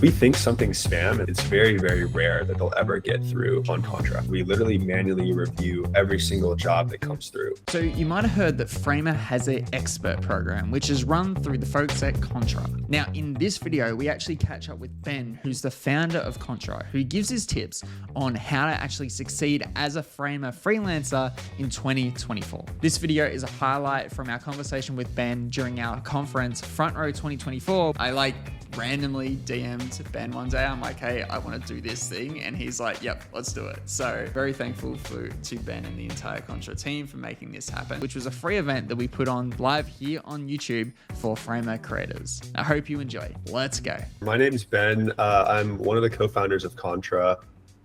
we think something's spam, it's very, very rare that they'll ever get through on Contra. We literally manually review every single job that comes through. So you might have heard that Framer has their expert program, which is run through the folks at Contra. Now, in this video, we actually catch up with Ben, who's the founder of Contra, who gives his tips on how to actually succeed as a Framer freelancer in 2024. This video is a highlight from our conversation with Ben during our conference, Front Row 2024. I randomly DM'd Ben one day. I'm like, hey, I want to do this thing. And he's like, yep, let's do it. So very thankful to Ben and the entire Contra team for making this happen, which was a free event that we put on live here on YouTube for Framer creators. I hope you enjoy. Let's go. My name's Ben. I'm one of the co-founders of Contra,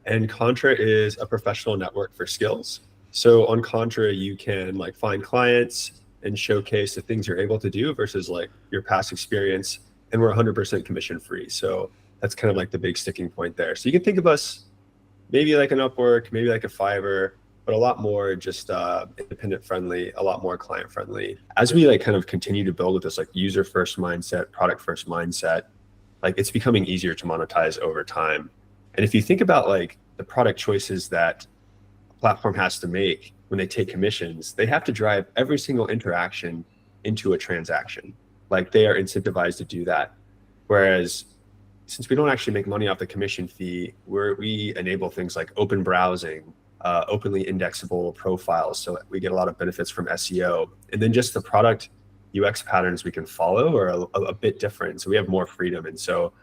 and Contra is a professional network for skills. So on Contra, you can find clients and showcase the things you're able to do versus your past experience. And we're 100% commission free. So that's kind of the big sticking point there. So you can think of us maybe like an Upwork, maybe like a Fiverr, but a lot more just independent friendly, a lot more client friendly. As we kind of continue to build with this user first mindset, product first mindset, it's becoming easier to monetize over time. And if you think about the product choices that a platform has to make when they take commissions, they have to drive every single interaction into a transaction. They are incentivized to do that. Whereas since we don't actually make money off the commission fee, we enable things like open browsing, openly indexable profiles. So we get a lot of benefits from SEO. And then just the product UX patterns we can follow are a bit different. So we have more freedom. And so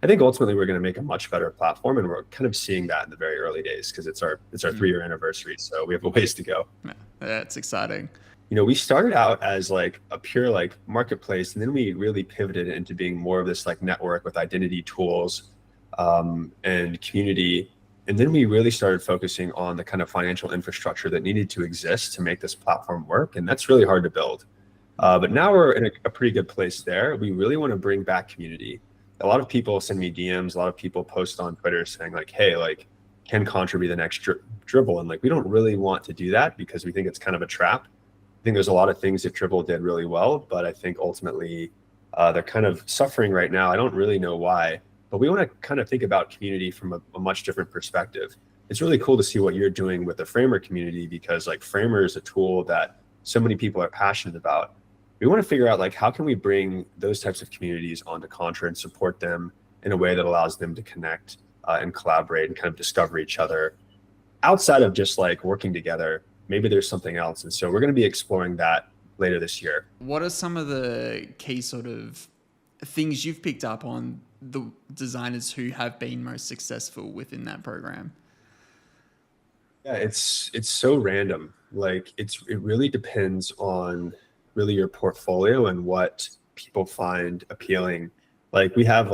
I think ultimately we're going to make a much better platform. And we're kind of seeing that in the very early days because it's our 3-year anniversary. So we have a ways to go. Yeah, that's exciting. We started out as a pure marketplace, and then we really pivoted into being more of this network with identity tools and community. And then we really started focusing on the kind of financial infrastructure that needed to exist to make this platform work. And that's really hard to build. But now we're in a pretty good place there. We really want to bring back community. A lot of people send me DMs. A lot of people post on Twitter saying hey, can Contra be the next Dribble? And we don't really want to do that because we think it's kind of a trap. I think there's a lot of things that Dribble did really well, but I think ultimately they're kind of suffering right now. I don't really know why, but we want to kind of think about community from a much different perspective. It's really cool to see what you're doing with the Framer community because Framer is a tool that so many people are passionate about. We want to figure out how can we bring those types of communities onto Contra and support them in a way that allows them to connect and collaborate and kind of discover each other outside of just working together. Maybe there's something else. And so we're going to be exploring that later this year. What are some of the key sort of things you've picked up on the designers who have been most successful within that program? Yeah, it's so random. It really depends on really your portfolio and what people find appealing. We have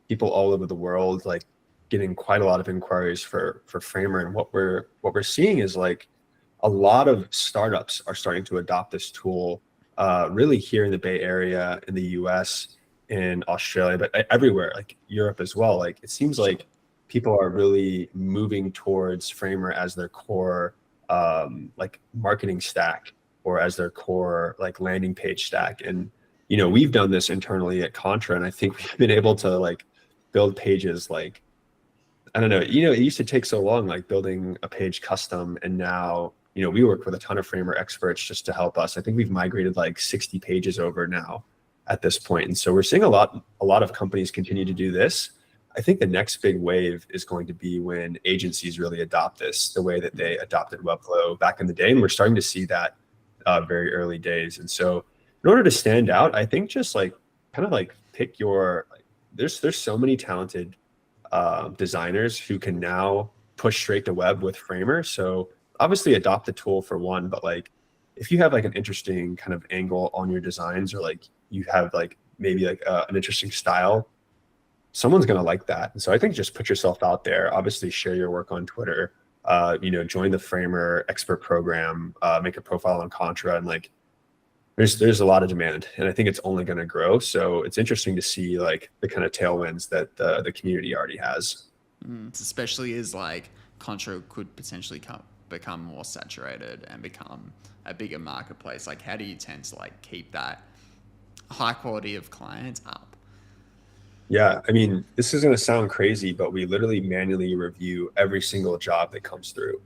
people all over the world getting quite a lot of inquiries for Framer. And what we're seeing is a lot of startups are starting to adopt this tool really here in the Bay Area, in the US, in Australia, but everywhere, Europe as well. It seems people are really moving towards Framer as their core marketing stack or as their core landing page stack. And, we've done this internally at Contra, and I think we've been able to build pages I don't know, it used to take so long, building a page custom, and now we work with a ton of Framer experts just to help us. I think we've migrated 60 pages over now at this point. And so we're seeing a lot of companies continue to do this. I think the next big wave is going to be when agencies really adopt this the way that they adopted Webflow back in the day. And we're starting to see that very early days. And so in order to stand out, I think just pick your, there's so many talented designers who can now push straight to web with Framer. So obviously adopt the tool for one, but if you have an interesting kind of angle on your designs, or you have maybe an interesting style, someone's going to like that. And so I think just put yourself out there, obviously share your work on Twitter, join the Framer expert program, make a profile on Contra, and there's a lot of demand, and I think it's only going to grow. So it's interesting to see the kind of tailwinds that the community already has. Especially as Contra could potentially become more saturated and become a bigger marketplace. How do you tend to keep that high quality of clients up? Yeah, I mean, this is going to sound crazy, but we literally manually review every single job that comes through.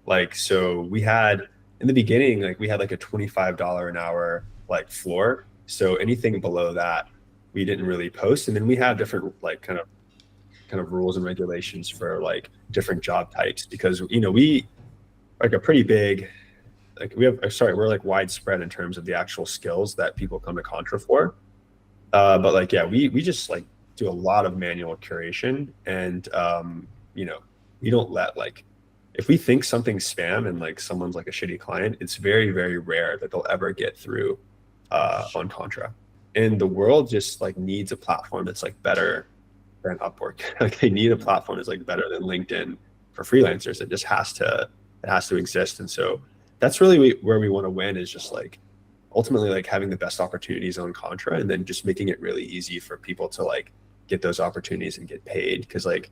Like, so we had in the beginning, like we had like a $25 an hour like floor. So anything below that, we didn't really post. And then we have different like kind of rules and regulations for like different job types because we like a pretty big like we have sorry, we're like widespread in terms of the actual skills that people come to Contra for. But like, yeah, we just like do a lot of manual curation, and you know, we don't let like if we think something's spam and like someone's like a shitty client, it's very, very rare that they'll ever get through on Contra. And the world just like needs a platform that's like better than Upwork. Like they need a platform that's like better than LinkedIn for freelancers. It has to exist. And so that's really where we want to win is just like ultimately like having the best opportunities on Contra and then just making it really easy for people to like get those opportunities and get paid. Because like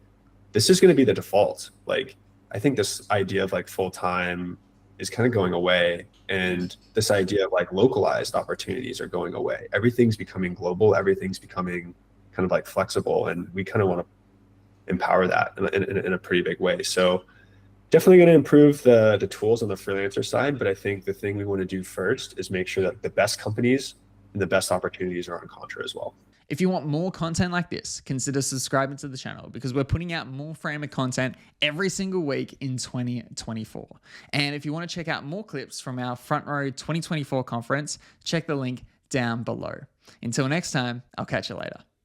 this is going to be the default. Like I think this idea of like full time is kind of going away. And this idea of like localized opportunities are going away. Everything's becoming global, everything's becoming kind of like flexible. And we kind of want to empower that in a pretty big way. So definitely going to improve the tools on the freelancer side, but I think the thing we want to do first is make sure that the best companies and the best opportunities are on Contra as well. If you want more content like this, consider subscribing to the channel because we're putting out more Framer content every single week in 2024. And if you want to check out more clips from our Front Row 2024 conference, check the link down below. Until next time, I'll catch you later.